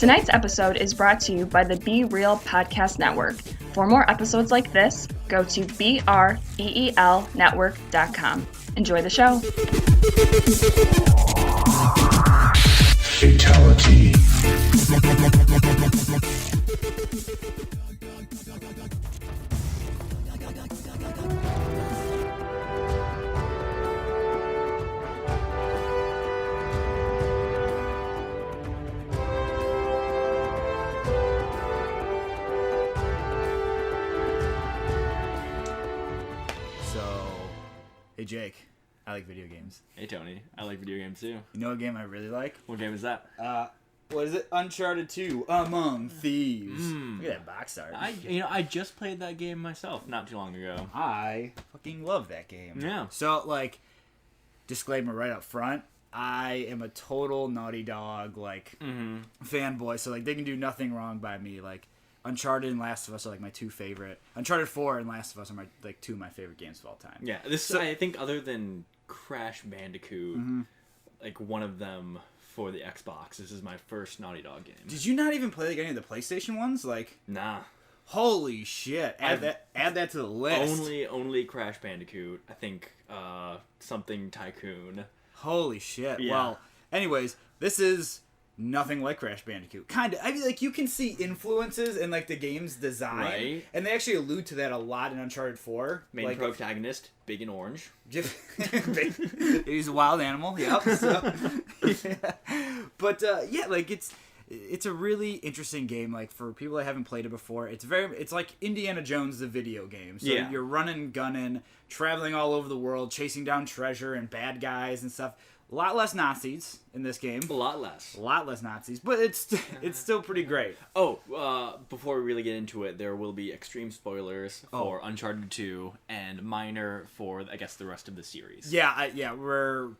Tonight's episode is brought to you by the Be Real Podcast Network. For more episodes like this, go to BREELnetwork.com. Enjoy the show. Fatality. Hey Jake, I like video games. Hey Tony, I like video games too. You know a game I really like? What game is that? What is it? Uncharted 2, Among Thieves. Look at that box art. I just played that game myself not too long ago. I fucking love that game. Yeah. So, disclaimer right up front, I am a total Naughty Dog, fanboy, so, they can do nothing wrong by me, Uncharted and Last of Us are my two favorite. Uncharted 4 and Last of Us are two of my favorite games of all time. Yeah, I think other than Crash Bandicoot, one of them for the Xbox. This is my first Naughty Dog game. Did you not even play any of the PlayStation ones? Nah. Holy shit! Add that to the list. Only Crash Bandicoot. I think something Tycoon. Holy shit! Yeah. Well, anyways, this is nothing like Crash Bandicoot. Kind of. I mean, you can see influences in, the game's design. Right. And they actually allude to that a lot in Uncharted 4. Main protagonist, big and orange. He's a wild animal, yep. So, yeah. But, it's a really interesting game. For people that haven't played it before, it's like Indiana Jones, the video game. So yeah. You're running, gunning, traveling all over the world, chasing down treasure and bad guys and stuff. A lot less Nazis in this game. A lot less Nazis, but it's still pretty great. Oh, before we really get into it, there will be extreme spoilers for Uncharted 2 and minor for, I guess, the rest of the series. Yeah, I'm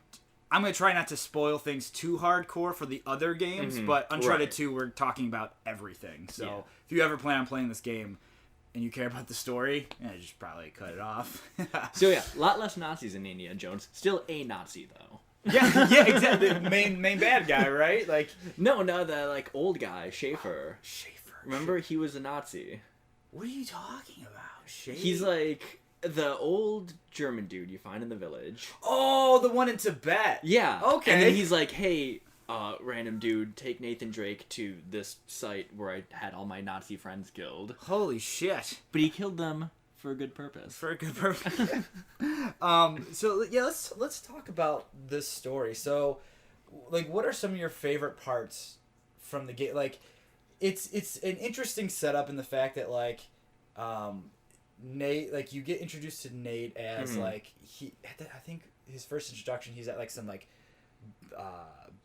gonna try not to spoil things too hardcore for the other games, but Uncharted 2, we're talking about everything. So if you ever plan on playing this game and you care about the story, just probably cut it off. So yeah, a lot less Nazis in Indiana Jones. Still a Nazi though. yeah, exactly. Main bad guy, right? No, the old guy, Schaefer. Schaefer. Remember, he was a Nazi. What are you talking about? Schaefer? He's the old German dude you find in the village. Oh, the one in Tibet. Yeah. Okay. And then he's like, hey, random dude, take Nathan Drake to this site where I had all my Nazi friends killed. Holy shit. But he killed them for a good purpose. So yeah, let's talk about this story. So, what are some of your favorite parts from the game? It's an interesting setup in the fact that Nate, you get introduced to Nate as I think his first introduction, he's at some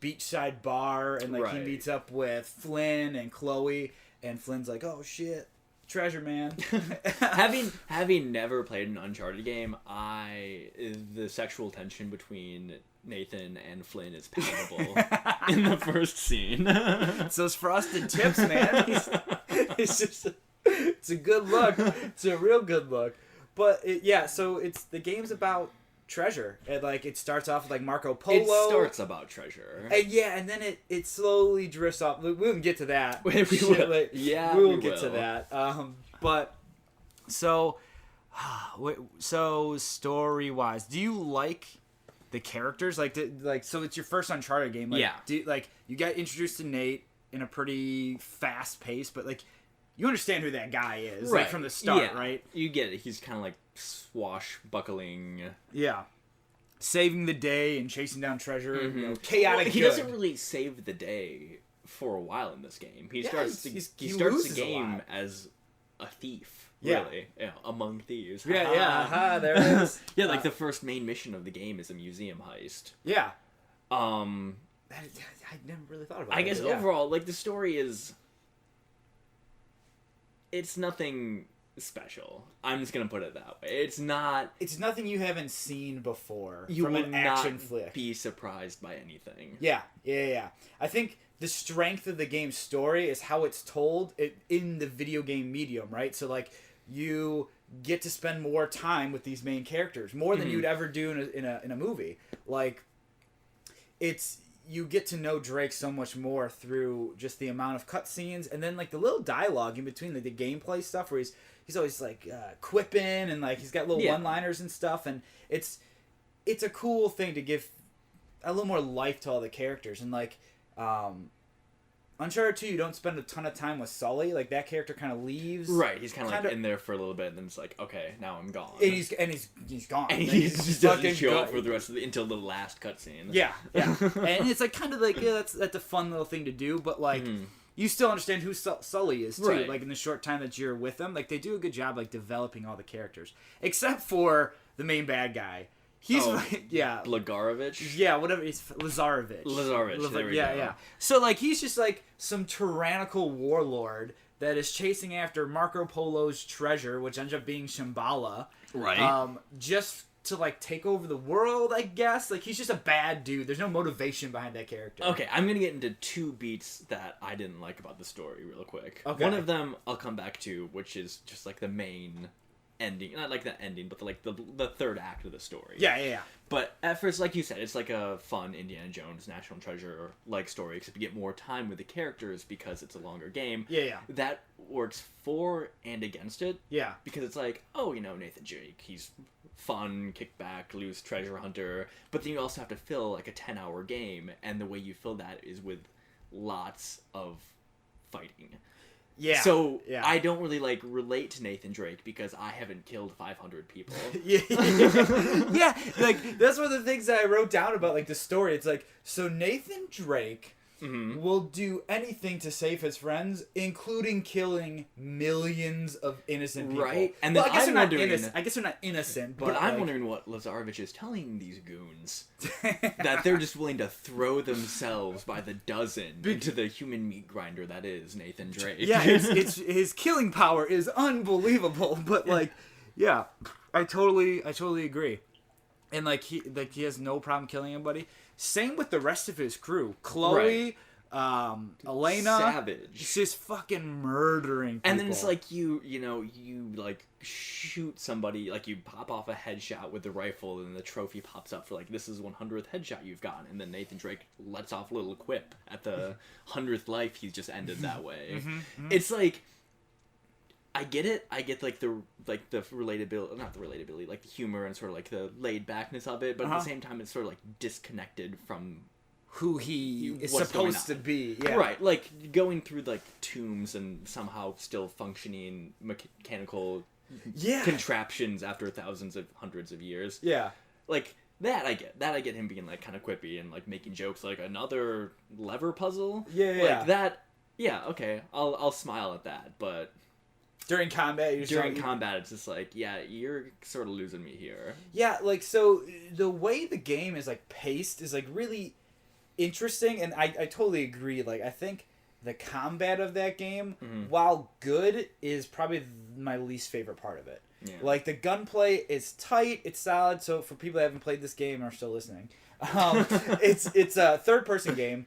beachside bar, and he meets up with Flynn and Chloe, and Flynn's like, oh shit, treasure man. having never played an Uncharted game, the sexual tension between Nathan and Flynn is palpable in the first scene. It's those frosted tips, man. It's a good look. It's a real good look. But so the game's about treasure, and it starts off with Marco Polo. It starts about treasure, and then it slowly drifts off. We will get to that. We will get to that. But so story wise, do you like the characters? So it's your first Uncharted game. Yeah. Do you got introduced to Nate in a pretty fast pace, but you understand who that guy is, from the start, right? You get it. He's kind of swashbuckling. Yeah. Saving the day and chasing down treasure. Chaotic. He doesn't really save the day for a while in this game. He starts the game as a thief. Really, among thieves. There it is. The first main mission of the game is a museum heist. Yeah. I never really thought about it. I guess overall, the story is, it's nothing special. I'm just gonna put it that way. It's nothing you haven't seen before you from an action not flick. Be surprised by anything. Yeah. I think the strength of the game's story is how it's told in the video game medium, right? So you get to spend more time with these main characters, more than you'd ever do in a movie. It's you get to know Drake so much more through just the amount of cutscenes and then like the little dialogue in between, like the gameplay stuff where he's always like quipping and like he's got little one-liners and stuff, and it's a cool thing to give a little more life to all the characters. And like Uncharted 2, you don't spend a ton of time with Sully. Like that character kind of leaves. Right, he's kind of like in there for a little bit, and then it's like, okay, now I'm gone. And he's gone. And like, he just doesn't show gone. up for the rest of until the last cutscene. Yeah. And it's like kind of like that's a fun little thing to do, but like you still understand who Sully is too. Right. Like in the short time that you're with them, like they do a good job like developing all the characters, except for the main bad guy. He's Blagarovich? Yeah, whatever. He's Lazarevich. There we go. Yeah. So like he's just like some tyrannical warlord that is chasing after Marco Polo's treasure, which ends up being Shambhala. Right. Just to like take over the world, I guess. Like he's just a bad dude. There's no motivation behind that character. Okay, I'm gonna get into two beats that I didn't like about the story real quick. Okay. One of them I'll come back to, which is just like the main ending, not like the ending, but the third act of the story. Yeah. But at first, like you said, it's like a fun Indiana Jones National Treasure like story, except you get more time with the characters because it's a longer game. Yeah. That works for and against it. Yeah. Because it's like, oh, Nathan Drake, he's fun, kickback, loose treasure hunter, but then you also have to fill like a 10-hour game, and the way you fill that is with lots of fighting. Yeah. So I don't really like relate to Nathan Drake because I haven't killed 500 people. Yeah. Like that's one of the things that I wrote down about like the story. It's like, so Nathan Drake will do anything to save his friends, including killing millions of innocent people. Right. And then I guess I'm they're wondering, not innocent. I guess they're not innocent, but I'm wondering what Lazarevich is telling these goons that they're just willing to throw themselves by the dozen into the human meat grinder that is Nathan Drake. Yeah, it's his killing power is unbelievable. But like, yeah, I totally agree. And like he has no problem killing anybody. Same with the rest of his crew. Chloe, Elena, savage. Just fucking murdering people. And then it's like you like shoot somebody, like you pop off a headshot with the rifle, and the trophy pops up for like, this is 100th headshot you've gotten, and then Nathan Drake lets off a little quip at the 100th life he's just ended that way. It's like, I get it. I get like the relatability, not the relatability, like the humor and sort of like the laid backness of it, but at the same time it's sort of like disconnected from who he is supposed to be. Yeah. Right, like going through like tombs and somehow still functioning mechanical contraptions after thousands of hundreds of years. Yeah. Like that I get him being like kind of quippy and like making jokes like another lever puzzle. Yeah. Like that. Yeah, okay. I'll smile at that, but during combat, it's just like, yeah, you're sort of losing me here. Yeah, like, so the way the game is like paced is like really interesting, and I totally agree. Like, I think the combat of that game, while good, is probably my least favorite part of it. Yeah. Like, the gunplay is tight, it's solid. So for people that haven't played this game and are still listening, it's a third-person game.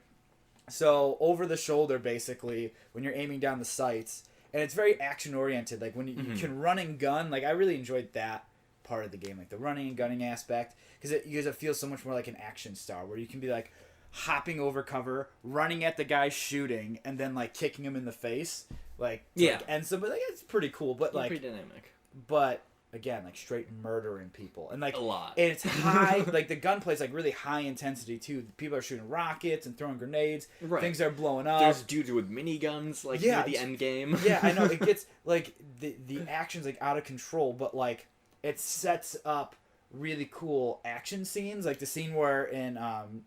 So over the shoulder, basically, when you're aiming down the sights. And it's very action-oriented. Like, when you can run and gun. Like, I really enjoyed that part of the game. Like, the running and gunning aspect. Because it feels so much more like an action star. Where you can be, like, hopping over cover, running at the guy shooting, and then, like, kicking him in the face. Like, like, end somebody. Like, it's pretty cool. But, like... pretty dynamic. But... Again, like, straight murdering people. And, like... A lot. And it's high... like, the gunplay's, like, really high intensity, too. People are shooting rockets and throwing grenades. Right. Things are blowing up. There's dudes with miniguns, like, near the end game. Yeah, I know. It gets, like... The action's, like, out of control, but, like... It sets up really cool action scenes. Like, the scene where in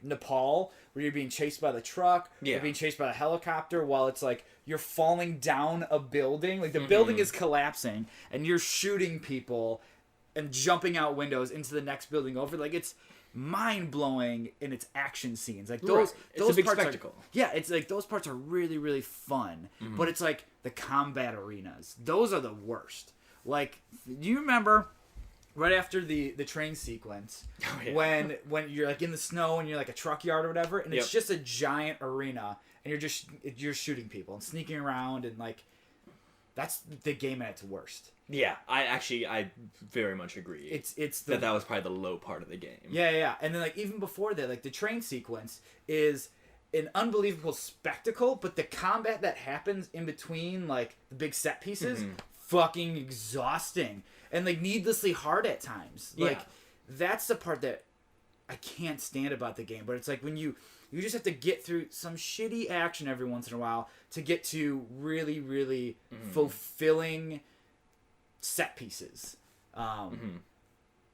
Nepal... Where you're being chased by the truck. Yeah. You're being chased by the helicopter while it's, like... You're falling down a building. Like, the building is collapsing, and you're shooting people and jumping out windows into the next building over. Like, it's mind-blowing in its action scenes. Like, those it's a big parts spectacle. It's like, those parts are really, really fun. But it's like, the combat arenas. Those are the worst. Like, do you remember... Right after the train sequence, when you're, like, in the snow and you're, like, a truck yard or whatever, and it's just a giant arena, and you're shooting people and sneaking around, and, like, that's the game at its worst. Yeah, I very much agree. It's that was probably the low part of the game. Yeah. And then like even before that, like the train sequence is an unbelievable spectacle, but the combat that happens in between like the big set pieces, fucking exhausting and like needlessly hard at times. Like that's the part that I can't stand about the game. But it's like when you just have to get through some shitty action every once in a while to get to really, really fulfilling set pieces. And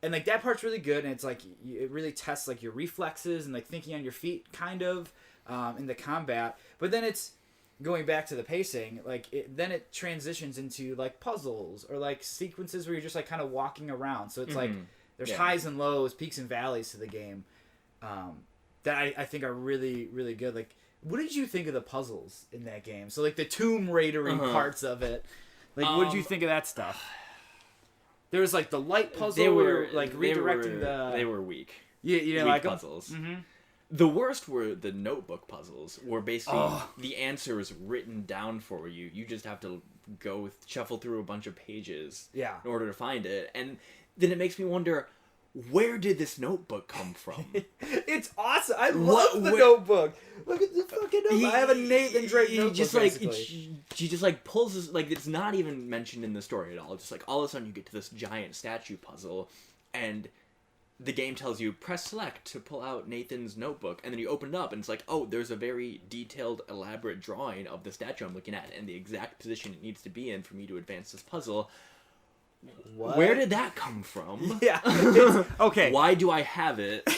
like that part's really good, and it's like it really tests like your reflexes and like thinking on your feet kind of in the combat. But then it's going back to the pacing, like then it transitions into like puzzles or like sequences where you're just like kind of walking around. So it's like there's highs and lows, peaks and valleys to the game that I think are really, really good. Like, what did you think of the puzzles in that game? So like the Tomb Raider-y parts of it. Like, what did you think of that stuff? There was like the light puzzle. They were like redirecting They were weak. You know, like puzzles. The worst were the notebook puzzles, where basically the answer is written down for you. You just have to go shuffle through a bunch of pages in order to find it. And then it makes me wonder, where did this notebook come from? It's awesome. I love the notebook. Look at the fucking notebook. I have a Nathan Drake notebook. She just like pulls this, like it's not even mentioned in the story at all. Just like all of a sudden you get to this giant statue puzzle, and the game tells you press select to pull out Nathan's notebook, and then you open it up and it's like, oh, there's a very detailed, elaborate drawing of the statue I'm looking at and the exact position it needs to be in for me to advance this puzzle. What? Where did that come from? Yeah. Okay. Why do I have it?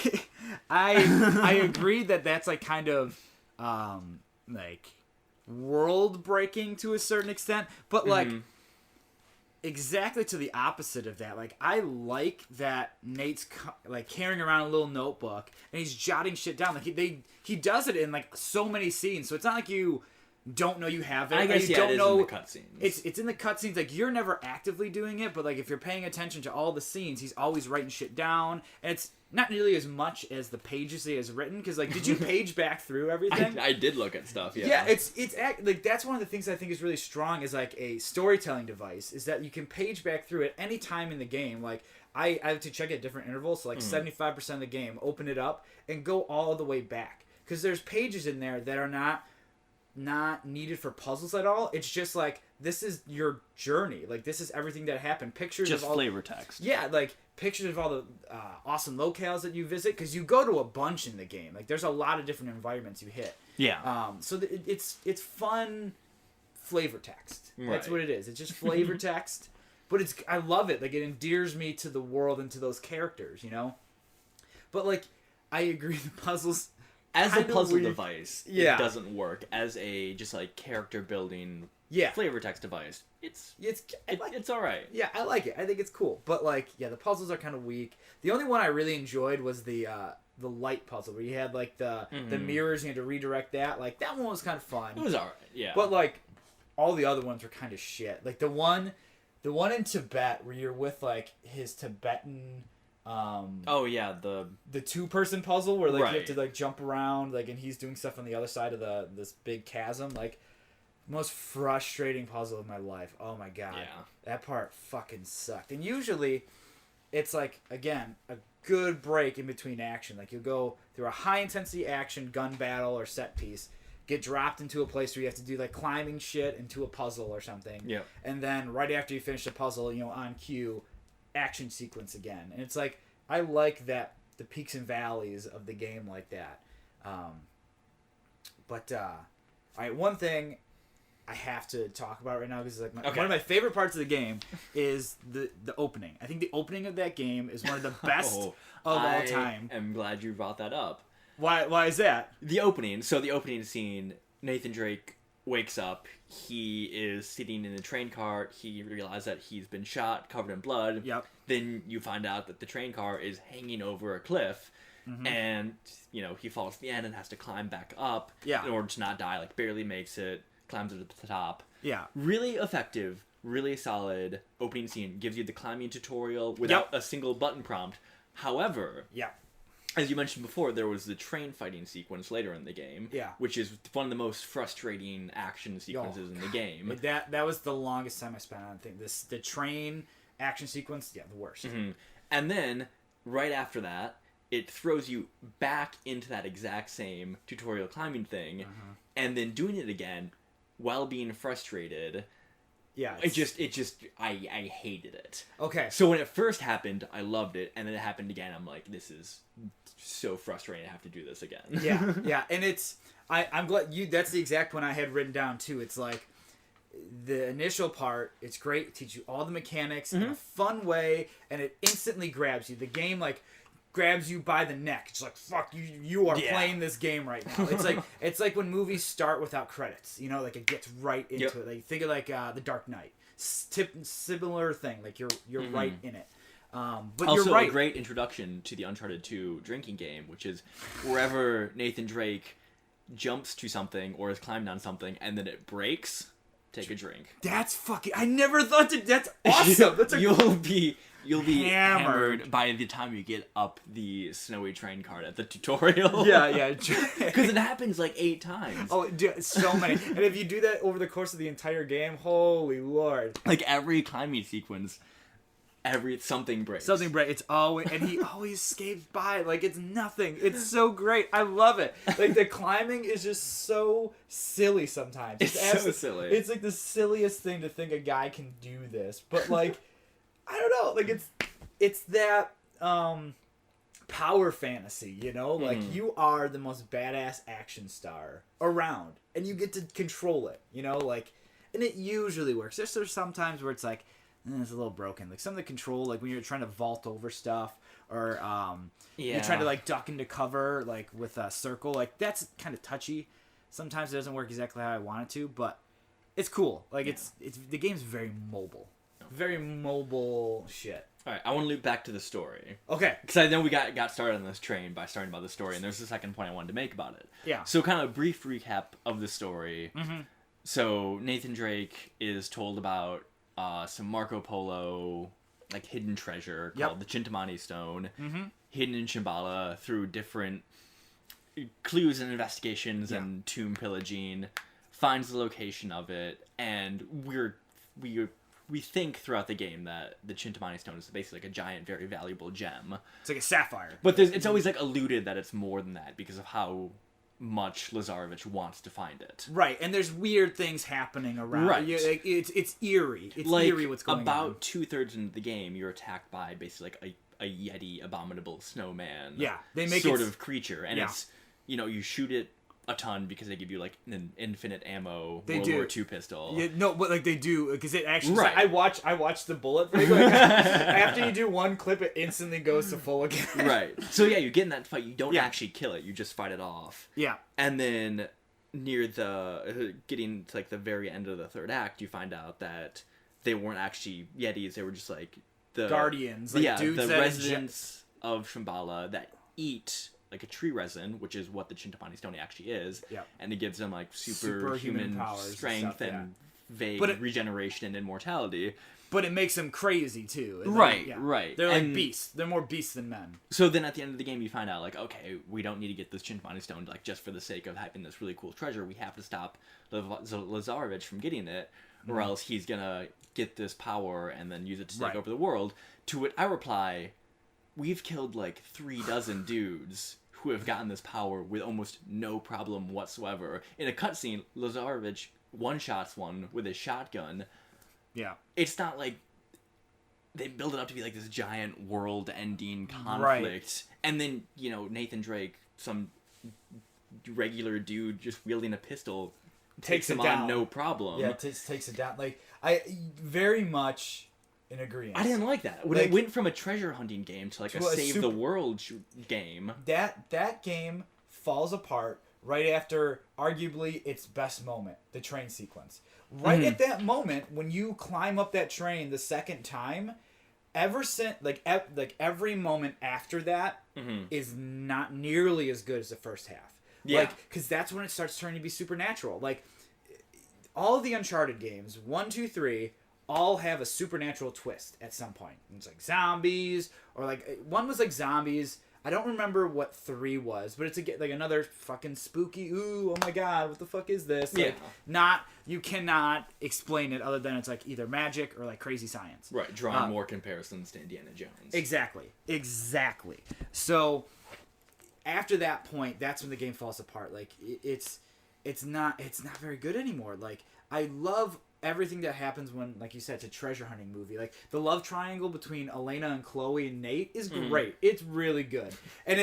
I agree that that's like kind of like world breaking to a certain extent, but like exactly to the opposite of that. Like I like that Nate's like carrying around a little notebook and he's jotting shit down. Like he does it in like so many scenes, so it's not like you don't know you have it. I guess you don't know in the cutscenes. It's in the cutscenes. Like you're never actively doing it, but like if you're paying attention to all the scenes, he's always writing shit down, and it's not nearly as much as the pages he has written. Because like, did you page back through everything? I did look at stuff. Yeah. Yeah, it's like that's one of the things I think is really strong as like a storytelling device is that you can page back through at any time in the game. Like I have to check at different intervals, so like 75% of the game, open it up and go all the way back because there's pages in there that are not needed for puzzles at all. It's just like this is your journey. Like this is everything that happened. Pictures just of all flavor text. Yeah, like pictures of all the awesome locales that you visit because you go to a bunch in the game. Like there's a lot of different environments you hit. Yeah. So it's fun flavor text. Right. That's what it is. It's just flavor text, but I love it. Like it endears me to the world and to those characters. You know. But like I agree, the puzzles. As a puzzle device, it doesn't work. As a just like character building flavor text device, it's all right. Yeah, I like it. I think it's cool. But like, yeah, the puzzles are kind of weak. The only one I really enjoyed was the light puzzle where you had like the mirrors and you had to redirect that. Like that one was kind of fun. It was all right. Yeah. But like all the other ones were kind of shit. Like the one in Tibet where you're with like his Tibetan the 2-person puzzle where like you have to like jump around like and he's doing stuff on the other side of this big chasm. Like most frustrating puzzle of my life. Oh my god. Yeah. That part fucking sucked. And usually it's like again a good break in between action. Like you'll go through a high intensity action gun battle or set piece, get dropped into a place where you have to do like climbing shit into a puzzle or something. Yeah. And then right after you finish the puzzle, on cue, action sequence again. And it's like I like that the peaks and valleys of the game like that. But all right, one thing I have to talk about right now because like one of my favorite parts of the game is the opening. I think the opening of that game is one of the best of all time. I'm glad you brought that up. Why is that? The opening scene, Nathan Drake wakes up. He is sitting in the train car. He realizes that he's been shot, covered in blood. Yep. Then you find out that the train car is hanging over a cliff. And, he falls to the end and has to climb back up in order to not die. Like, barely makes it, climbs to the top. Yeah. Really effective, really solid opening scene. Gives you the climbing tutorial without a single button prompt. However, as you mentioned before, there was the train fighting sequence later in the game. Yeah. Which is one of the most frustrating action sequences in the game. That was the longest time I spent on the train action sequence. Yeah, the worst. Mm-hmm. And then, right after that, it throws you back into that exact same tutorial climbing thing, and then doing it again while being frustrated. Yeah, I hated it. Okay. So when it first happened, I loved it, and then it happened again. I'm like, this is so frustrating. I have to do this again. Yeah, and I'm glad that's the exact one I had written down too. It's like the initial part, it's great, it teaches you all the mechanics in a fun way, and it instantly grabs you. The game like grabs you by the neck. It's like, fuck you are playing this game right now. It's like when movies start without credits, like it gets right into it. Like think of like The Dark Knight. Similar thing, like you're right in it. But also, you're right. A great introduction to the Uncharted 2 drinking game, which is wherever Nathan Drake jumps to something or is climbed on something and then it breaks, take a drink. That's fucking... I never thought that... That's awesome! You'll be hammered by the time you get up the snowy train cart at the tutorial. Yeah. Because it happens like 8 times. Oh, dude, so many. And if you do that over the course of the entire game, holy lord. Like every climbing sequence... something breaks. Something breaks. It's always, and he always escapes by like it's nothing. It's so great. I love it. Like the climbing is just so silly sometimes. It's so silly. It's like the silliest thing to think a guy can do this, but like I don't know. Like it's that power fantasy, Like you are the most badass action star around, and you get to control it, Like, and it usually works. There's some times where it's like. It's a little broken. Like some of the control, like when you're trying to vault over stuff, or you're trying to like duck into cover, like with a circle, like that's kind of touchy. Sometimes it doesn't work exactly how I want it to, but it's cool. Like it's the game's very mobile shit. All right, I want to loop back to the story. Okay, because I know we got started on this train by starting about the story, and there's a second point I wanted to make about it. Yeah. So kind of a brief recap of the story. Mm-hmm. So Nathan Drake is told about. Some Marco Polo, like, hidden treasure called the Chintamani Stone, hidden in Shambhala through different clues and investigations and tomb pillaging, finds the location of it, and we think throughout the game that the Chintamani Stone is basically like a giant, very valuable gem. It's like a sapphire. But it's always, like, alluded that it's more than that because of how much Lazarevich wants to find it. Right, and there's weird things happening around. Right. It's eerie. It's like, eerie what's going on. About 2/3 into the game, you're attacked by basically like a Yeti abominable snowman. Yeah, they make sort of creature, and it's you shoot it a ton because they give you like an infinite ammo World War II pistol. Yeah, no, but like they do because it actually. Right. I watched the bullet thing. Like, after you do one clip, it instantly goes to full again. Right. So yeah, you get in that fight. You don't actually kill it. You just fight it off. Yeah. And then near the getting to like the very end of the third act, you find out that they weren't actually Yetis. They were just like the guardians. Like dudes the that residents of Shambhala that eat like a tree resin, which is what the Chintamani Stone actually is, and it gives them like superhuman powers, strength and vague regeneration and immortality. But it makes them crazy too. And right. They're like beasts. They're more beasts than men. So then at the end of the game, you find out like, okay, we don't need to get this Chintamani Stone like just for the sake of having this really cool treasure. We have to stop Lazarevich from getting it, or else he's gonna get this power and then use it to take over the world. To which I reply, we've killed like 36 dudes who have gotten this power with almost no problem whatsoever. In a cutscene, Lazarevich one-shots one with a shotgun. Yeah. It's not like they build it up to be like this giant world-ending conflict. Right. And then, Nathan Drake, some regular dude just wielding a pistol, takes him on no problem. Yeah, takes it down. Like, I very much... in agreement. I didn't like that. When it went from a treasure hunting game to like a save the world game. That game falls apart right after arguably its best moment, the train sequence. Right at that moment when you climb up that train the second time, ever since every moment after that is not nearly as good as the first half. Yeah. Like, cuz that's when it starts turning to be supernatural. Like all of the Uncharted games, 1, 2, 3 all have a supernatural twist at some point. It's like zombies, or like one was like zombies. I don't remember what 3 was, but it's like another fucking spooky. Ooh, oh my god, what the fuck is this? Like, you cannot explain it other than it's like either magic or like crazy science. Right, drawing more comparisons to Indiana Jones. Exactly. So after that point, that's when the game falls apart. Like it's not very good anymore. Like I love everything that happens when, like you said, it's a treasure hunting movie. Like the love triangle between Elena and Chloe and Nate is great. It's really good. And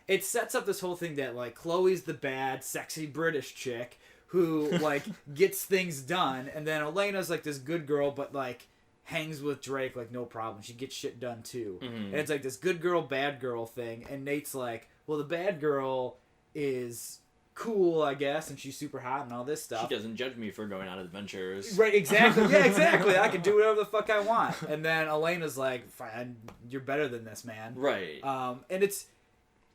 it sets up this whole thing that like Chloe's the bad, sexy British chick who like gets things done, and then Elena's like this good girl but like hangs with Drake like no problem. She gets shit done too. And it's like this good girl, bad girl thing, and Nate's like, well, the bad girl is cool, I guess, and she's super hot and all this stuff. She doesn't judge me for going on adventures. Right, exactly. Yeah, exactly. I can do whatever the fuck I want. And then Elena's like, fine, you're better than this, man. Right.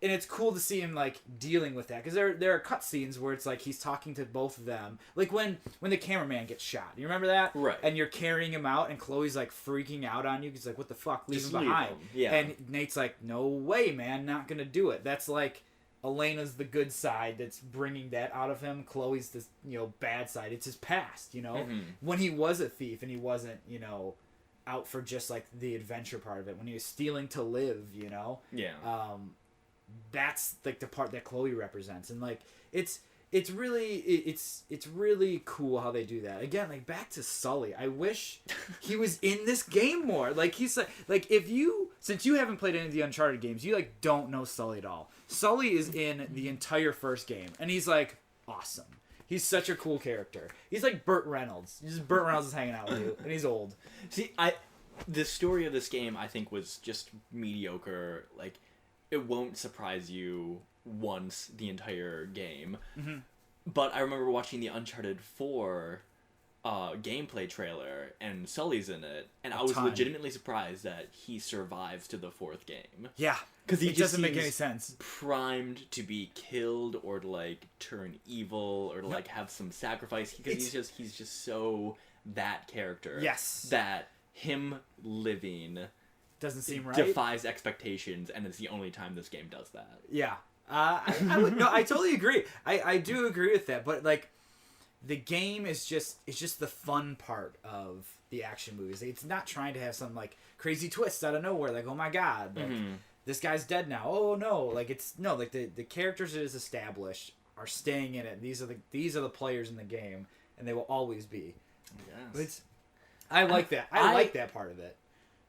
And it's cool to see him like dealing with that, because there are cutscenes where it's like he's talking to both of them, like when the cameraman gets shot. You remember that? Right. And you're carrying him out, and Chloe's like freaking out on you. He's like, "What the fuck? Leave Just him behind." leave him. Yeah. And Nate's like, "No way, man, not gonna do it." That's like Elena's the good side that's bringing that out of him. Chloe's this bad side. It's his past. When he was a thief and he wasn't out for just like the adventure part of it. When he was stealing to live. Yeah. That's like the part that Chloe represents, and like it's really cool how they do that. Again, like back to Sully. I wish he was in this game more. Like he's like if you, since you haven't played any of the Uncharted games, you like don't know Sully at all. Sully is in the entire first game, and he's like awesome. He's such a cool character. He's like Burt Reynolds. Burt Reynolds is hanging out with you, and he's old. See, the story of this game I think was just mediocre. Like, it won't surprise you once the entire game. Mm-hmm. But I remember watching the Uncharted 4 gameplay trailer, and Sully's in it, and I was legitimately surprised that he survives to the 4th game. Yeah, because he just doesn't make any sense. Primed to be killed or to like turn evil or to like have some sacrifice, because he's just so that character. Yes, that him living doesn't seem right. Defies expectations, and it's the only time this game does that. Yeah. I would no. I totally agree. I do agree with that. But like, the game is just the fun part of the action movies. It's not trying to have some like crazy twists out of nowhere. Like, oh my god, like, this guy's dead now. Oh no, like the characters it is established are staying in it. These are the players in the game, and they will always be. Yes. I like that. I like that part of it.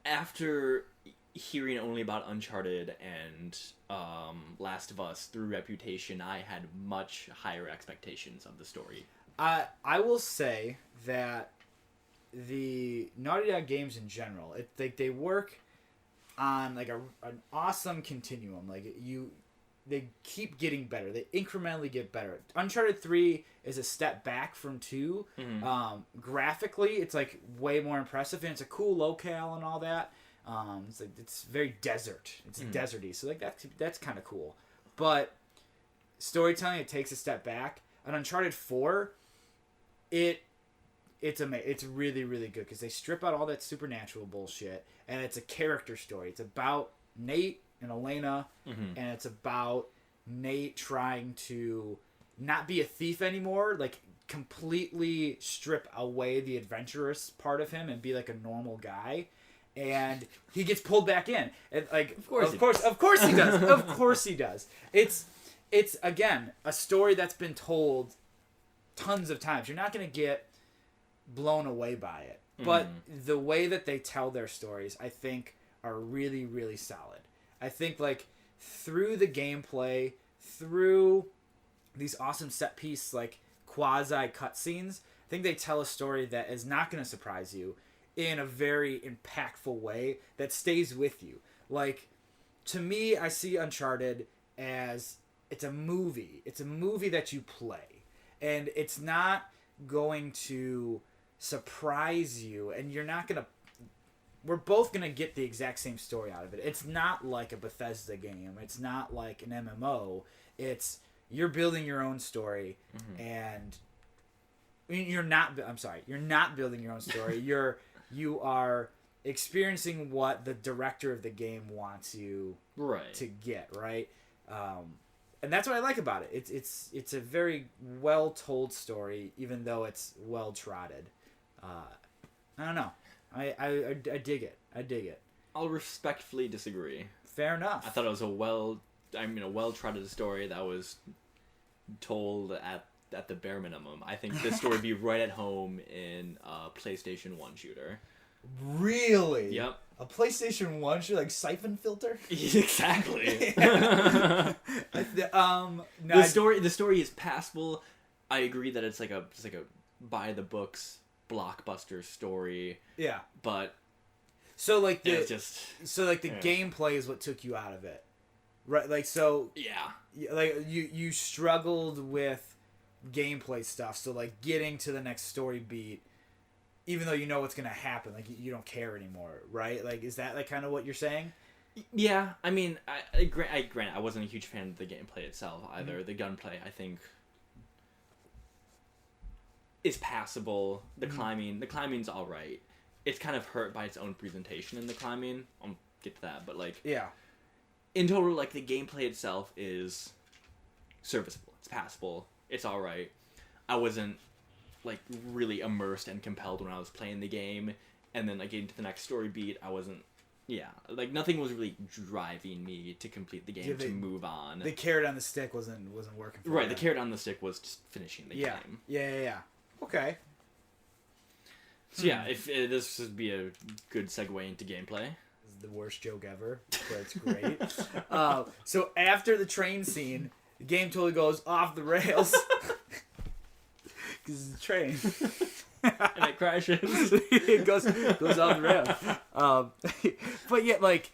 After hearing only about Uncharted and Last of Us through reputation, I had much higher expectations of the story. I will say that the Naughty Dog games in general, they work on like an awesome continuum. Like they keep getting better. They incrementally get better. Uncharted 3 is a step back from 2. Mm-hmm. Graphically, it's like way more impressive, and it's a cool locale and all that. It's very desert. It's deserty, so like that's kind of cool. But storytelling, it takes a step back. And Uncharted 4, it's amazing. It's really, really good because they strip out all that supernatural bullshit, and it's a character story. It's about Nate and Elena, and it's about Nate trying to not be a thief anymore, like completely strip away the adventurous part of him and be like a normal guy. And he gets pulled back in, and like of course he does. Of course he does. It's again a story that's been told tons of times. You're not gonna get blown away by it, but the way that they tell their stories, I think, are really, really solid. I think like through the gameplay, through these awesome set piece like quasi cutscenes, I think they tell a story that is not gonna surprise you in a very impactful way that stays with you. Like, to me, I see Uncharted as it's a movie. It's a movie that you play. And it's not going to surprise you, and you're not going to... We're both going to get the exact same story out of it. It's not like a Bethesda game. It's not like an MMO. It's... You're building your own story, and... I mean, you're not building your own story. You are experiencing what the director of the game wants you to get, right? And that's what I like about it. It's a very well told story, even though it's well trodden. I don't know. I dig it. I dig it. I'll respectfully disagree. Fair enough. I thought it was a well trodden story that was told at the bare minimum. I think this story would be right at home in a PlayStation 1 shooter. Really? Yep. A PlayStation 1 shooter, like Siphon Filter? Exactly. No, the story is passable. I agree that it's like a by the books blockbuster story. Yeah. But so like the yeah. gameplay is what took you out of it. Right, like so yeah. Like you struggled with gameplay stuff, so like getting to the next story beat, even though you know what's gonna happen, like you don't care anymore, right? Like, is that like kind of what you're saying? Yeah, I mean, I grant I wasn't a huge fan of the gameplay itself either. Mm-hmm. The gunplay, I think, is passable. The climbing's all right. It's kind of hurt by its own presentation in the climbing. I'll get to that, but like, yeah, in total, like the gameplay itself is serviceable. It's passable. It's all right. I wasn't like really immersed and compelled when I was playing the game, and then like getting to the next story beat, I wasn't. Yeah, like nothing was really driving me to complete the game to move on. The carrot on the stick wasn't working for right, you. The carrot on the stick was just finishing the game. Yeah. Okay. So yeah, if this would be a good segue into gameplay. This is the worst joke ever, but it's great. So after the train scene, the game totally goes off the rails. Because it's a train. And it crashes. It goes off the rails. But yet, like,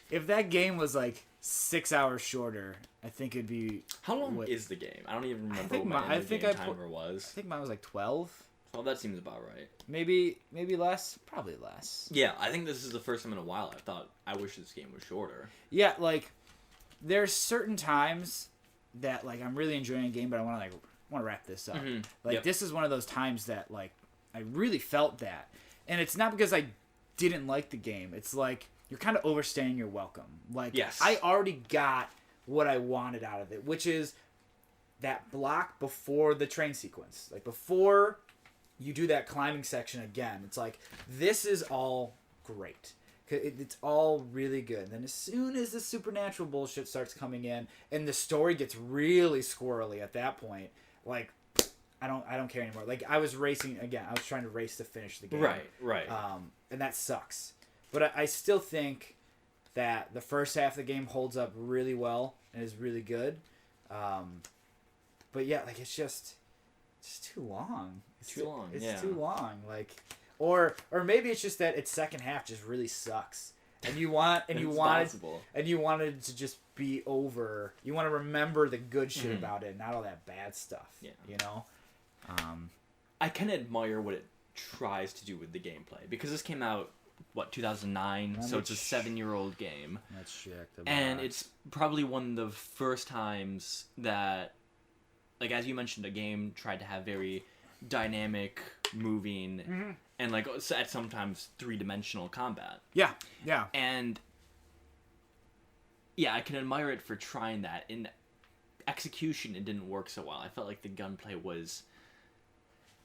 if that game was like 6 hours shorter, I think it'd be. How long is the game? I don't even remember what my timer was. I think mine was like 12. Well, that seems about right. Maybe less. Probably less. Yeah, I think this is the first time in a while I thought I wish this game was shorter. Yeah, like there's certain times that like I'm really enjoying a game, but I want to wrap this up. Mm-hmm. Like this is one of those times that like I really felt that, and it's not because I didn't like the game. It's like you're kind of overstaying your welcome. Like yes. I already got what I wanted out of it, which is that block before the train sequence, like before you do that climbing section again. It's like this is all great. It's all really good. And then as soon as the supernatural bullshit starts coming in and the story gets really squirrely at that point, like I don't care anymore. Like I was racing again. I was trying to race to finish the game. Right. And that sucks. But I still think that the first half of the game holds up really well and is really good. But yeah, like it's just too long. It's too long. Like. Or maybe it's just that its second half just really sucks, and you wanted to just be over. You want to remember the good shit about it, not all that bad stuff. Yeah, you know. I can admire what it tries to do with the gameplay because this came out 2009, so it's a 7-year-old game. That's checked. And it's probably one of the first times that, like as you mentioned, a game tried to have very dynamic, moving, and like at sometimes 3-dimensional combat. Yeah. And yeah, I can admire it for trying that. In execution, it didn't work so well. I felt like the gunplay was,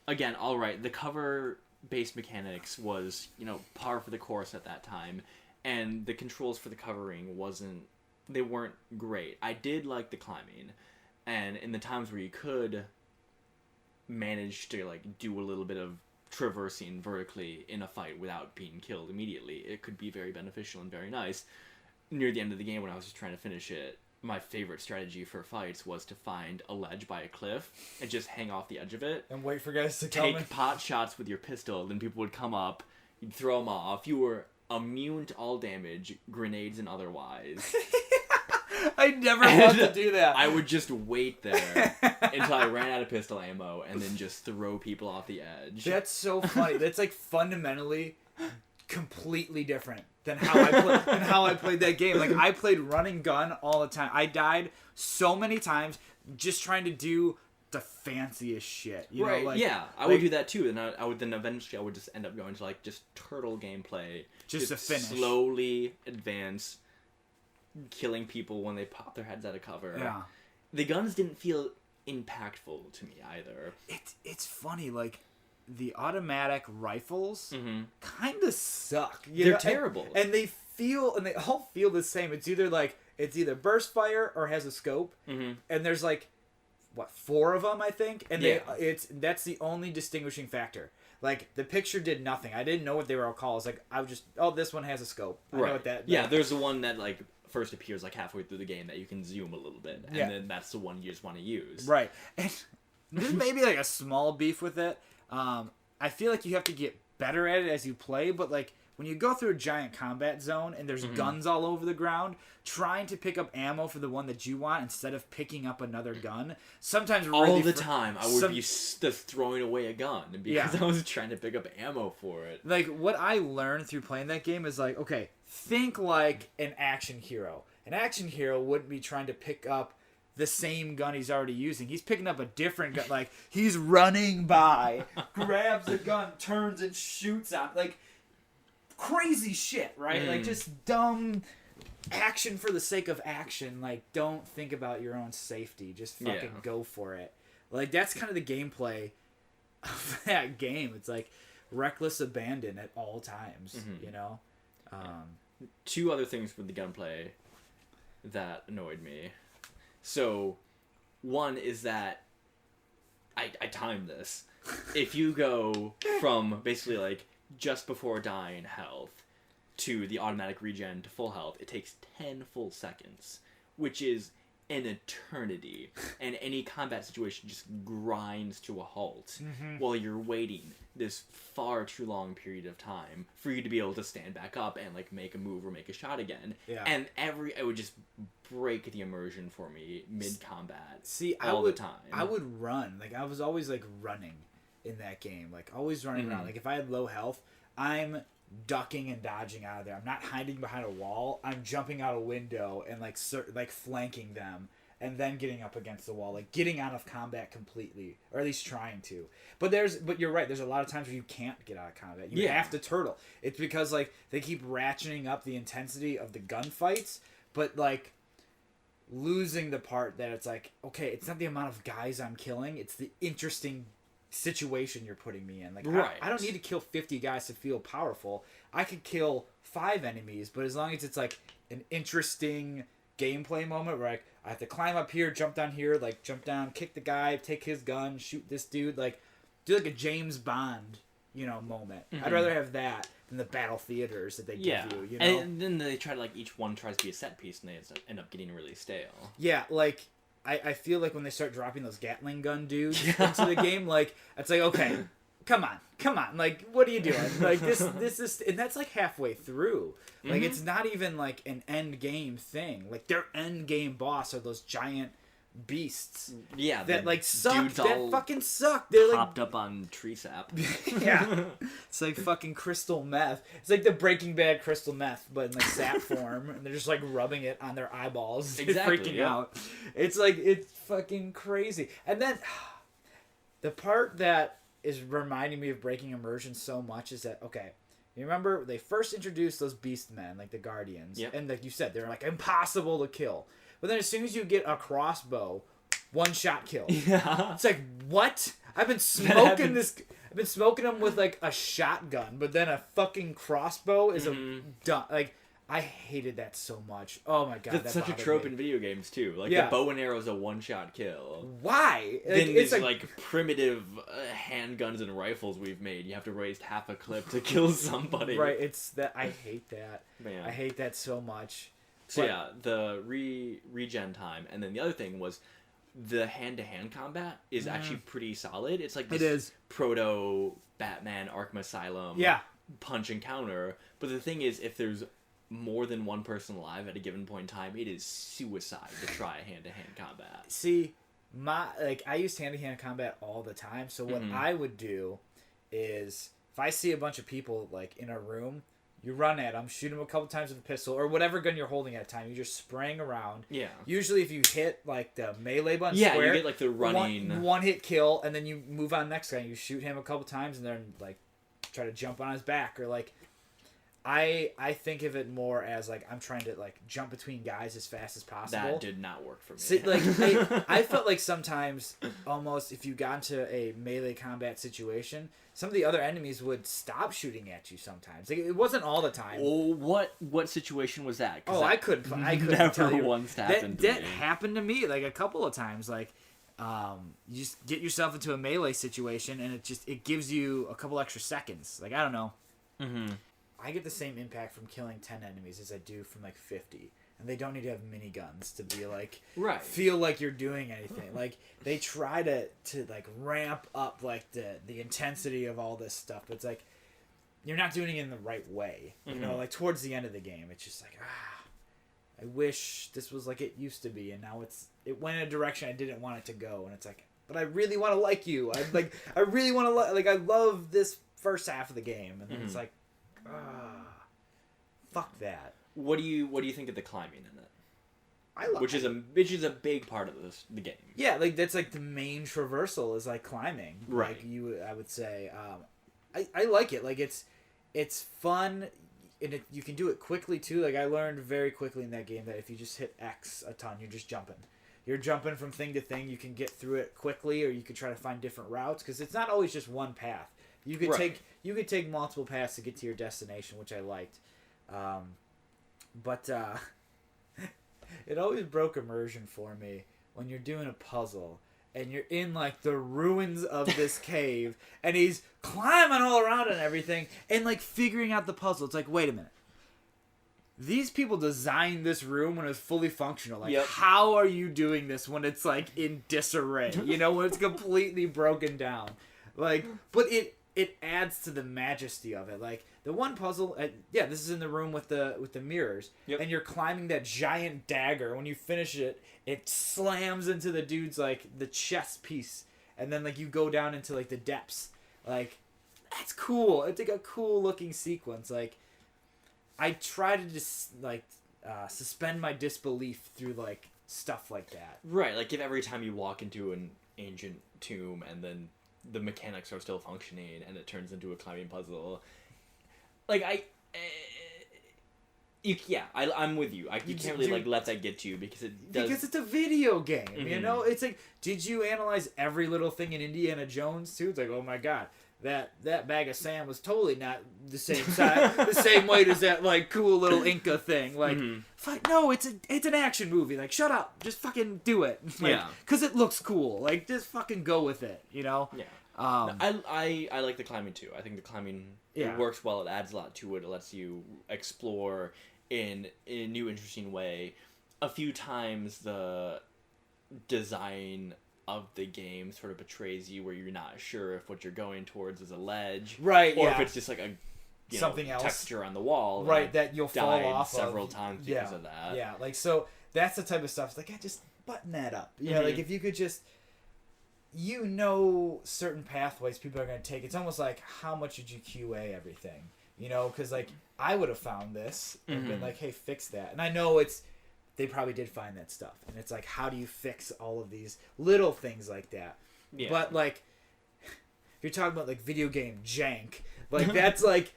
again, all right. The cover-based mechanics was, par for the course at that time, and the controls for the covering weren't great. I did like the climbing, and in the times where you could manage to like do a little bit of traversing vertically in a fight without being killed immediately, it could be very beneficial and very nice. Near the end of the game when I was just trying to finish it, my favorite strategy for fights was to find a ledge by a cliff and just hang off the edge of it and wait for guys to come in. Take pot shots with your pistol, then people would come up, you'd throw them off, you were immune to all damage, grenades and otherwise. I never want to do that. I would just wait there until I ran out of pistol ammo and then just throw people off the edge. That's so funny. That's like fundamentally completely different than how I played that game. Like I played run and gun all the time. I died so many times just trying to do the fanciest shit. You right. know, like, yeah, I would do that too, and I would then eventually just end up going to like just turtle gameplay, just to finish, slowly advance, killing people when they pop their heads out of cover. Yeah, the guns didn't feel impactful to me either. It's funny, like the automatic rifles kind of suck. They're terrible, and they all feel the same. It's either burst fire or has a scope, and there's like 4 of them, I think, and that's the only distinguishing factor. Like the picture did nothing. I didn't know what they were all called. It's like this one has a scope. I know what that. Yeah, there's the one that like first appears like halfway through the game that you can zoom a little bit, and then that's the one you just want to use. Right, and there's maybe like a small beef with it. I feel like you have to get better at it as you play, but like when you go through a giant combat zone and there's guns all over the ground, trying to pick up ammo for the one that you want instead of picking up another gun, sometimes all the time I would be throwing away a gun because I was trying to pick up ammo for it. Like what I learned through playing that game is like, okay, think like an action hero. An action hero wouldn't be trying to pick up the same gun he's already using. He's picking up a different gun. Like he's running by, grabs a gun, turns and shoots out. Like crazy shit, right? Like just dumb action for the sake of action. Like don't think about your own safety. Just fucking go for it. Like that's kind of the gameplay of that game. It's like reckless abandon at all times, you know? 2 other things with the gunplay that annoyed me. So, one is that I timed this. If you go from basically like just before dying health to the automatic regen to full health, it takes 10 full seconds, which is an eternity. And any combat situation just grinds to a halt while you're waiting this far too long period of time for you to be able to stand back up and like make a move or make a shot again. Yeah. And it would just break the immersion for me mid-combat. See, the time. I would run. Like I was always like running in that game. Like always running around. Like if I had low health, I'm ducking and dodging out of there. I'm not hiding behind a wall. I'm jumping out a window and like flanking them and then getting up against the wall, like getting out of combat completely, or at least trying to. But you're right. There's a lot of times where you can't get out of combat. You have to turtle. It's because like they keep ratcheting up the intensity of the gunfights, but like losing the part that it's like, okay, it's not the amount of guys I'm killing. It's the interesting situation you're putting me in. Like I don't need to kill 50 guys to feel powerful. I could kill 5 enemies, but as long as it's like an interesting gameplay moment where I have to climb up here, jump down here, like jump down, kick the guy, take his gun, shoot this dude, like do like a James Bond, moment. I'd rather have that than the battle theaters that they give you, And then they try to like each one tries to be a set piece and they end up getting really stale. Yeah, like I feel like when they start dropping those Gatling gun dudes into the game, like it's like, okay, come on, like what are you doing? Like this is, and that's like halfway through. Like it's not even like an end game thing. Like their end game boss are those giant beasts. Yeah, that like suck. That fucking suck. They're like popped up on tree sap. Yeah, it's like fucking crystal meth. It's like the Breaking Bad crystal meth, but in like sap form, and they're just like rubbing it on their eyeballs, freaking out. It's like it's fucking crazy. And then the part that is reminding me of breaking immersion so much is that, okay, you remember they first introduced those beast men, like the Guardians, and like you said, they're like impossible to kill. But then as soon as you get a crossbow, one shot kill. Yeah. It's like, what? I've been smoking them with like a shotgun, but then a fucking crossbow is like, I hated that so much. Oh my god, that's such a trope in video games too. Like the bow and arrow is a one-shot kill. Why? Then it's like primitive handguns and rifles we've made. You have to raise half a clip to kill somebody. Right. It's that I hate that. Man. I hate that so much. So the regen time, and then the other thing was the hand-to-hand combat is actually pretty solid. It's like this proto Batman Arkham Asylum punch and counter. But the thing is, if there's more than one person alive at a given point in time, it is suicide to try a hand-to-hand combat. See, I used hand-to-hand combat all the time, so what I would do is if I see a bunch of people like in a room, You run at them, shoot them a couple times with a pistol, or whatever gun you're holding at a time. You're just spraying around. Yeah. Usually if you hit, like, the melee button Yeah, square, you get, like, the running... One hit kill, and then you move on next guy. You shoot him a couple times, and then, like, try to jump on his back. Or, like, I think of it more as, like, I'm trying to, like, jump between guys as fast as possible. That did not work for me. See, like, I felt like sometimes, almost, if you got into a melee combat situation, some of the other enemies would stop shooting at you sometimes. Like, it wasn't all the time. Oh, what situation was that? Oh, I couldn't never tell you. once happened to that me. happened to me, like, a couple of times. Like, you just get yourself into a melee situation, and it gives you a couple extra seconds. Like, I don't know. Mm-hmm. I get the same impact from killing 10 enemies as I do from, like, 50. And they don't need to have miniguns to be, like, right. feel like you're doing anything. Like, they try to like, ramp up, like, the intensity of all this stuff. But it's like, you're not doing it in the right way. You know, like, towards the end of the game, it's just like, I wish this was like it used to be. And now it went in a direction I didn't want it to go. And it's like, but I really want to like you. I really want to like, I love this first half of the game. And then it's like, fuck that. What do you think of the climbing in it? I love which is a big part of the game. Yeah, like that's like the main traversal is like climbing. Right. Like I would say, I like it. Like it's fun, and you can do it quickly too. Like I learned very quickly in that game that if you just hit X a ton, you're just jumping. You're jumping from thing to thing. You can get through it quickly, or you could try to find different routes because it's not always just one path. You could take multiple paths to get to your destination, which I liked. But it always broke immersion for me when you're doing a puzzle and you're in like the ruins of this cave and he's climbing all around and everything and like figuring out the puzzle. It's like, wait a minute. These people designed this room when it was fully functional. Like, how are you doing this when it's like in disarray? You know, when it's completely broken down. Like, but it adds to the majesty of it. Like the one puzzle, this is in the room with the mirrors, and you're climbing that giant dagger. When you finish it, it slams into the dude's like the chest piece, and then like you go down into like the depths. Like that's cool. It's like a cool looking sequence. Like I try to just like suspend my disbelief through like stuff like that. Right. Like if every time you walk into an ancient tomb and then the mechanics are still functioning and it turns into a climbing puzzle. Like I'm with you. You can't really like let that get to you because it does. Because it's a video game, you know. It's like, did you analyze every little thing in Indiana Jones too? It's like, oh my god, that bag of sand was totally not the same size, the same weight as that like cool little Inca thing. Like, fuck no, it's an action movie. Like, shut up, just fucking do it. Like, because it looks cool. Like, just fucking go with it. You know. Yeah. I like the climbing too. I think the climbing it works well. It adds a lot to it. It lets you explore in a new, interesting way. A few times the design of the game sort of betrays you, where you're not sure if what you're going towards is a ledge, right? Or if it's just like a something else texture on the wall, right? That you'll fall off several times because of that. Yeah, like so that's the type of stuff. It's like, just button that up. You know, like if you could just. You know certain pathways people are going to take. It's almost like, how much did you QA everything? You know, because, like, I would have found this and been like, hey, fix that. And I know they probably did find that stuff. And it's like, how do you fix all of these little things like that? Yeah. But, like, if you're talking about, like, video game jank, like, that's, like,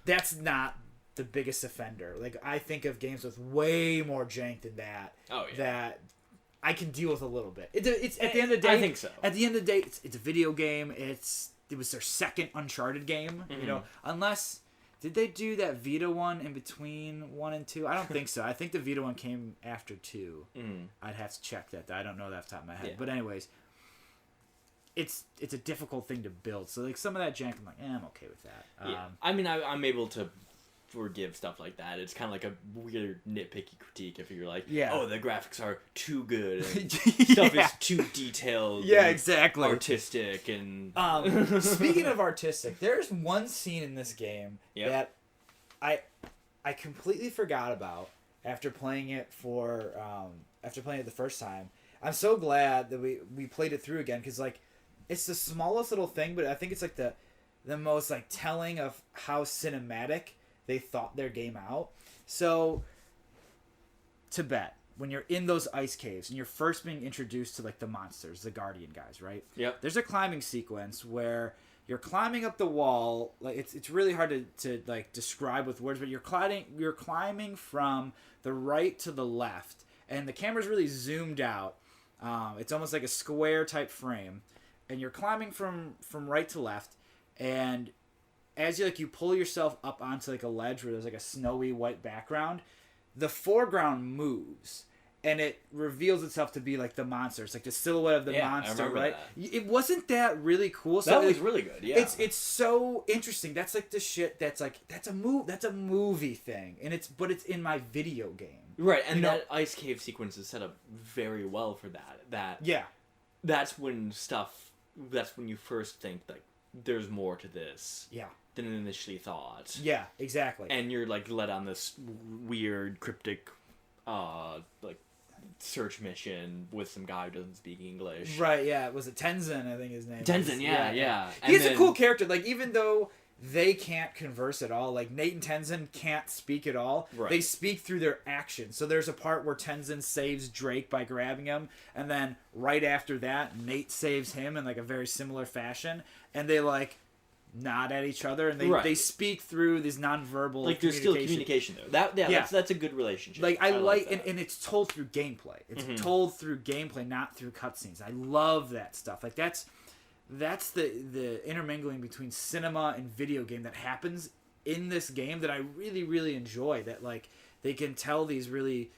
that's not the biggest offender. Like, I think of games with way more jank than that. Oh, yeah. That I can deal with a little bit. It's at the end of the day. I think so. At the end of the day, it's a video game. It was their second Uncharted game. You know, unless did they do that Vita one in between 1 and 2? I don't think so. I think the Vita one came after 2. I'd have to check that. I don't know that off the top of my head. Yeah. But anyways, it's a difficult thing to build. So like some of that jank, I'm like, I'm okay with that. Yeah. I mean, I'm able to forgive stuff like that. It's kind of like a weird nitpicky critique if you're like, oh, the graphics are too good and stuff is too detailed. Yeah, exactly. Artistic and speaking of artistic, there's one scene in this game that I completely forgot about after playing it the first time. I'm so glad that we played it through again because like it's the smallest little thing, but I think it's like the most like telling of how cinematic they thought their game out. So, Tibet, when you're in those ice caves and you're first being introduced to like the monsters, the guardian guys, right? Yep. There's a climbing sequence where you're climbing up the wall. Like it's really hard to like describe with words, but you're climbing from the right to the left, and the camera's really zoomed out. It's almost like a square type frame, and you're climbing from right to left, and as you pull yourself up onto like a ledge where there's like a snowy white background, the foreground moves and it reveals itself to be like the monster. It's like the silhouette of the monster, right? That. It wasn't that really cool. So that was really good. Yeah, it's so interesting. That's like the shit. That's a movie thing, and it's in my video game. Right, and that ice cave sequence is set up very well for that. That's when you first think like there's more to this. Yeah. Than initially thought. Yeah, exactly. And you're like led on this weird cryptic like search mission with some guy who doesn't speak English. Right, yeah. Was it Tenzin, I think his name Tenzin, yeah. He's a cool character. Like, even though they can't converse at all, like Nate and Tenzin can't speak at all, right. They speak through their actions. So there's a part where Tenzin saves Drake by grabbing him, and then right after that, Nate saves him in like a very similar fashion, and they like nod at each other, and they speak through these nonverbal like there's still communication there. That's a good relationship. Like I like and it's told through gameplay. It's told through gameplay, not through cutscenes. I love that stuff. Like that's the intermingling between cinema and video game that happens in this game that I really, really enjoy. That like they can tell these really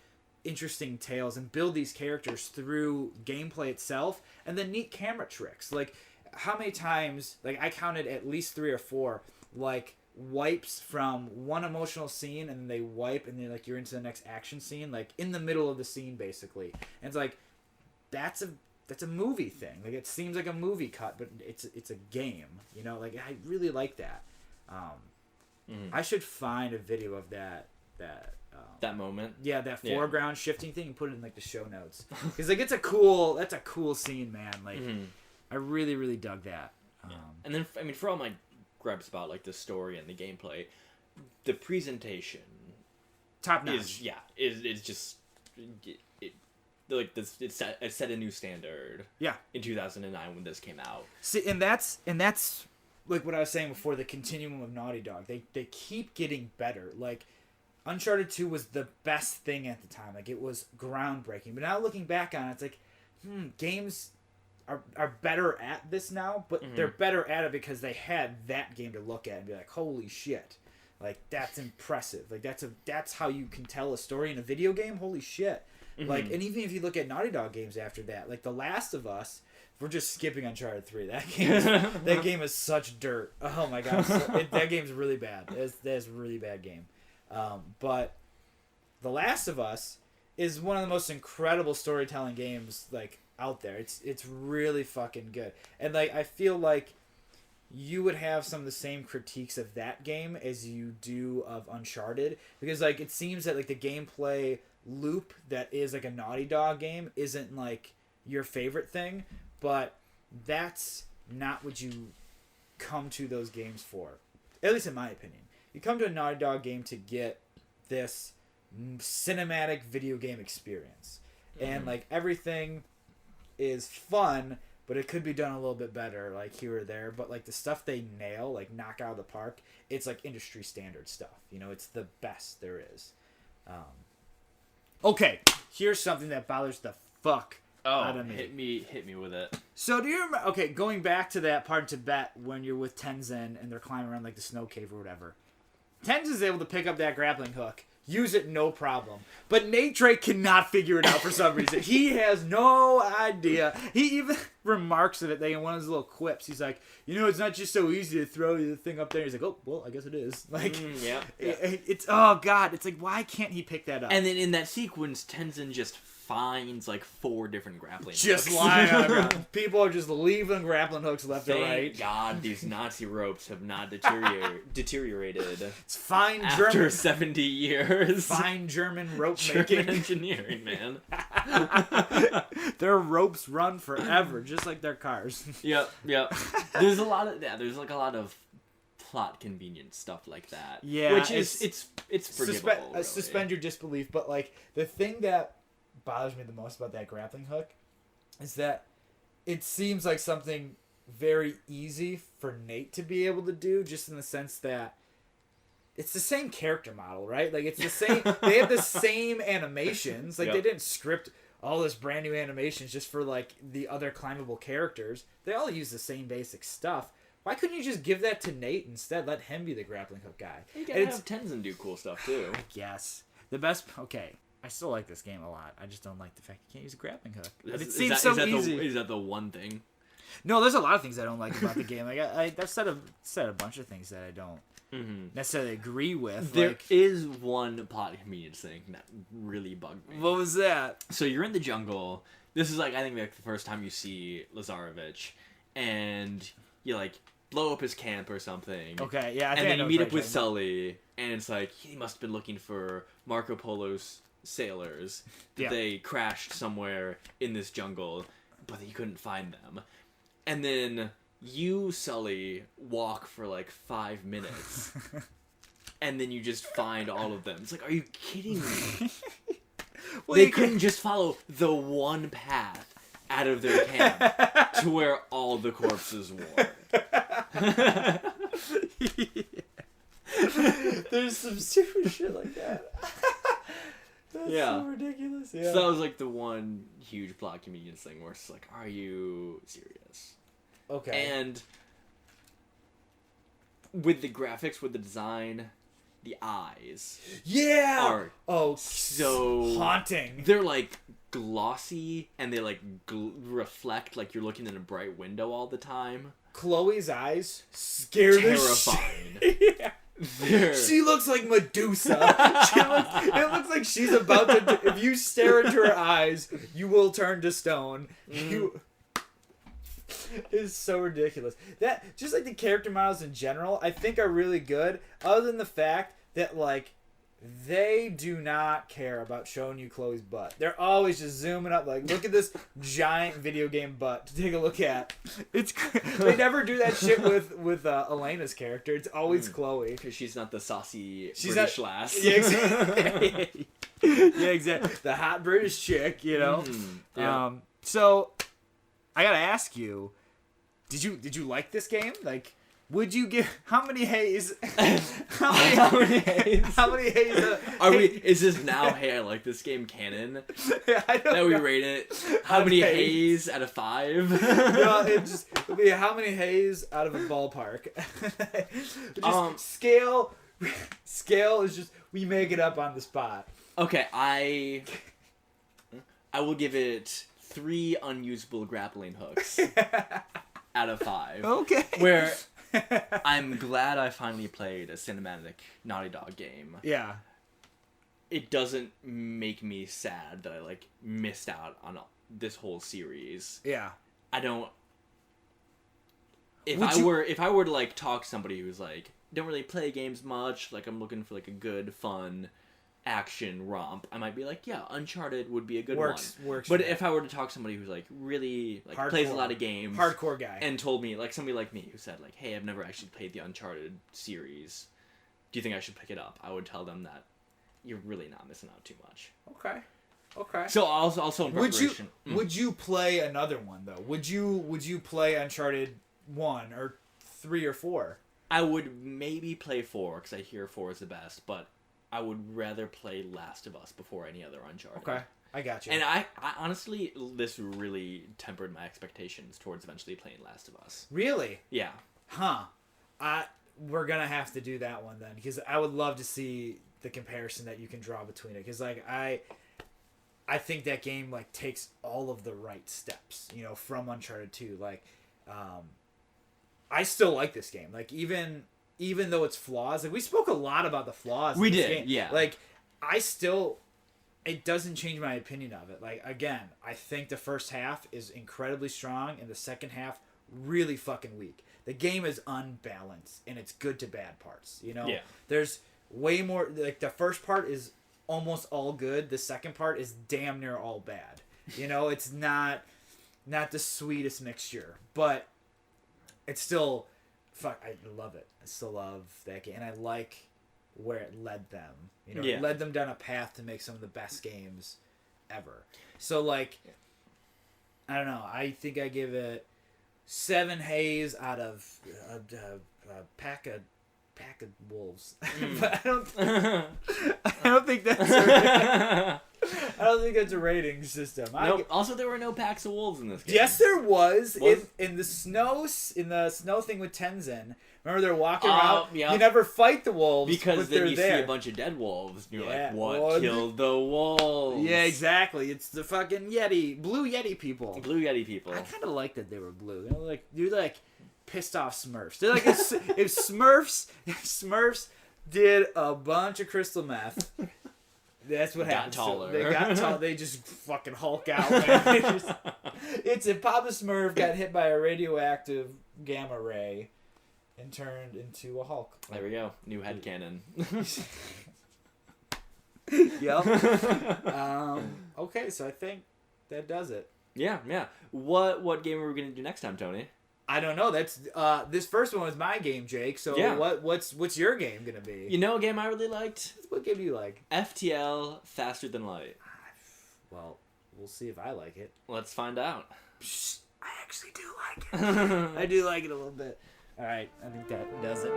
interesting tales and build these characters through gameplay itself, and then neat camera tricks. Like how many times, like I counted at least 3 or 4, like wipes from one emotional scene, and then they wipe, and then like you're into the next action scene, like in the middle of the scene basically. And it's like that's a movie thing. Like it seems like a movie cut, but it's a game. You know, like I really like that. I should find a video of that moment. Yeah, that foreground shifting thing, and put it in like the show notes, because like that's a cool scene, man. Like. I really, really dug that. And then, I mean, for all my gripes about like the story and the gameplay, the presentation, top notch. Is just it set a new standard. Yeah. In 2009 when this came out. See, and that's like what I was saying before. The continuum of Naughty Dog, they keep getting better. Like Uncharted 2 was the best thing at the time. Like it was groundbreaking. But now looking back on it, it's like, games are better at this now, but they're better at it because they had that game to look at and be like, holy shit, like that's impressive. Like that's how you can tell a story in a video game. Holy shit. Like, and even if you look at Naughty Dog games after that, like The Last of Us, we're just skipping Uncharted 3. That game is such dirt. Oh my god, that game's really bad. That's a really bad game. But The Last of Us is one of the most incredible storytelling games like out there. It's really fucking good. And like I feel like you would have some of the same critiques of that game as you do of Uncharted, because like it seems that like the gameplay loop that is like a Naughty Dog game isn't like your favorite thing, but that's not what you come to those games for. At least in my opinion. You come to a Naughty Dog game to get this cinematic video game experience. And like everything is fun, but it could be done a little bit better, like here or there. But like the stuff they nail, like knock out of the park, it's like industry standard stuff. You know, it's the best there is. Okay, here's something that bothers the fuck out of me. Hit me with it. So do you remember? Okay, going back to that part in Tibet when you're with Tenzin and they're climbing around like the snow cave or whatever. Tenzin's able to pick up that grappling hook. Use it no problem. But Nate Drake cannot figure it out for some reason. He has no idea. He even remarks of it in one of his little quips. He's like, it's not just so easy to throw the thing up there. He's like, oh, well, I guess it is. Like, it's, oh, God. It's like, why can't he pick that up? And then in that sequence, Tenzin just finds like 4 different grappling hooks. Just lying on the ground. People are just leaving grappling hooks left and right. Thank God these Nazi ropes have not deteriorated. It's fine after German. 70 years. Fine German rope German making. engineering, man. Their ropes run forever, just like their cars. Yep. There's a lot of plot convenience stuff like that. Yeah, which is it's forgivable. Really. Suspend your disbelief, but like the thing that bothers me the most about that grappling hook is that it seems like something very easy for Nate to be able to do, just in the sense that it's the same character model, right? Like it's the same. They have the same animations. Like they didn't script all this brand new animations just for like the other climbable characters. They all use the same basic stuff. Why couldn't you just give that to Nate instead? Let him be the grappling hook guy. You gotta have Tenzin do cool stuff too. I guess the best. Okay, I still like this game a lot. I just don't like the fact you can't use a grappling hook. It seems so easy. Is that the one thing? No, there's a lot of things I don't like about the game. Like I've said a bunch of things that I don't necessarily agree with. There is one plot convenience thing that really bugged me. What was that? So you're in the jungle. This is like I think like the first time you see Lazarevich, and you like blow up his camp or something. Okay, yeah. And then you meet up with Sully, and it's like he must have been looking for Marco Polo's sailors. They crashed somewhere in this jungle, but he couldn't find them. And then you, Sully, walk for like 5 minutes, and then you just find all of them. It's like, are you kidding me? Well, they couldn't just follow the one path out of their camp to where all the corpses were. There's some stupid shit like that. That's so ridiculous. Yeah. So that was like the one huge plot convenience thing where it's like, are you serious? Okay. And with the graphics, with the design, the eyes are so haunting. They're like glossy and they like reflect like you're looking in a bright window all the time. Chloe's eyes scare terrifying. Yeah. She looks like Medusa. It looks like she's about to. If you stare into her eyes, you will turn to stone. It's so ridiculous. That just like the character models in general, I think are really good. Other than the fact that like they do not care about showing you Chloe's butt. They're always just zooming up, like, look at this giant video game butt to take a look at. They never do that shit with Elena's character. It's always Chloe because she's not the saucy British lass. Yeah, exactly. Yeah, exactly. The hot British chick, you know. Yeah. So I gotta ask you, did you like this game? Like, would you give how many hays? How many hays? Is this now? Hey, I like this game canon. I don't know. We rate it. How many hays out of 5? No, it just how many hays out of a ballpark. Scale is just we make it up on the spot. Okay, I will give it 3 unusable grappling hooks out of 5. Okay. Where I'm glad I finally played a cinematic Naughty Dog game. Yeah. It doesn't make me sad that I like missed out on this whole series. Yeah. I don't. If I were to like talk to somebody who's like don't really play games much, like I'm looking for like a good fun action romp, I might be like, yeah, Uncharted would be a good one. Works. But if I were to talk to somebody who's like really like hardcore, plays a lot of games, hardcore guy, and told me like somebody like me who said like, hey, I've never actually played the Uncharted series, do you think I should pick it up? I would tell them that you're really not missing out too much. Okay. So also in preparation, would you play another one though? Would you play Uncharted 1 or 3 or 4? I would maybe play 4 because I hear 4 is the best, but I would rather play Last of Us before any other Uncharted. Okay, I got you. And I honestly, this really tempered my expectations towards eventually playing Last of Us. Really? Yeah. Huh. We're gonna have to do that one then, because I would love to see the comparison that you can draw between it. Because like I think that game like takes all of the right steps, you know, from Uncharted 2. Like, I still like this game. Like even though it's flaws, like we spoke a lot about the flaws. We in this did, game. yeah. Like it doesn't change my opinion of it. Like again, I think the first half is incredibly strong, and the second half really fucking weak. The game is unbalanced, and it's good to bad parts. You know, there's way more. Like the first part is almost all good. The second part is damn near all bad. You know, it's not the sweetest mixture, but it's still fuck, I love it. I still love that game, and I like where it led them. You know, Yeah. it led them down a path to make some of the best games ever. So like, I don't know. I think I give it 7 haze out of a pack of wolves. But I don't think that's. I don't think that's a rating system. Nope. Also, there were no packs of wolves in this game. Yes, there was. In the snow thing with Tenzin. Remember, they're walking around. Yeah. You never fight the wolves Because then you there. see a bunch of dead wolves, and you're Yeah. like, what Well, killed the wolves? Yeah, exactly. It's the fucking blue Yeti people. Blue Yeti people. I kind of like that they were blue. You know, like you're like pissed off Smurfs. They're like if Smurfs did a bunch of crystal meth. That's what happened. Taller. They got tall. They just fucking Hulk out. It's if Papa Smurf got hit by a radioactive gamma ray and turned into a Hulk. There we go. New headcanon. Yep. Okay, so I think that does it. Yeah. What game are we gonna do next time, Tony? I don't know. That's this first one was my game, Jake. So Yeah. what's your game gonna be? You know a game I really liked? What game do you like? FTL Faster Than Light. Well, we'll see if I like it. Let's find out. Psst, I actually do like it. I do like it a little bit. All right, I think that does it.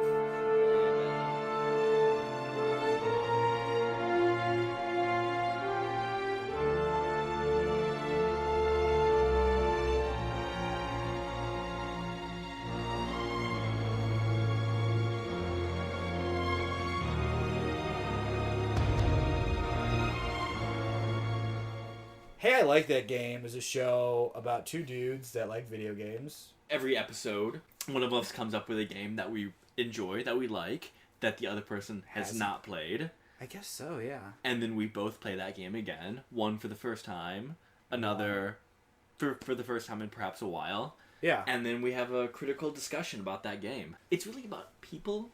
Hey, I Like That Game is a show about 2 dudes that like video games. Every episode, one of us comes up with a game that we enjoy, that we like, that the other person has not played. I guess so, yeah. And then we both play that game again. One for the first time, another for the first time in perhaps a while. Yeah. And then we have a critical discussion about that game. It's really about people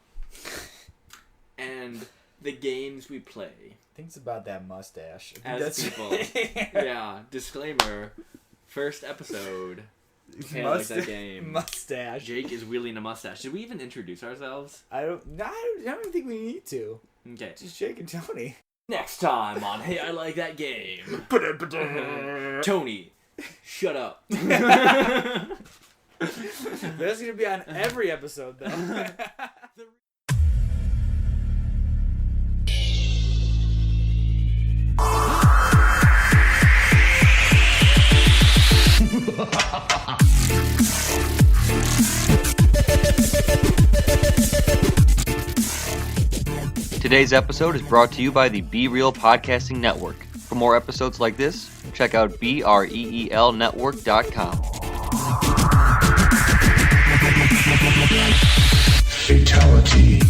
and the games we play. Things about that mustache. As people. Yeah, disclaimer. First episode. Hey, I like that game. Mustache. Jake is wheeling a mustache. Did we even introduce ourselves? I don't even think we need to. Okay. Just Jake and Tony. Next time on Hey, I Like That Game. Tony, shut up. That's gonna be on every episode, though. Today's episode is brought to you by the Be Real Podcasting Network. For more episodes like this, check out BREELnetwork.com. Fatality.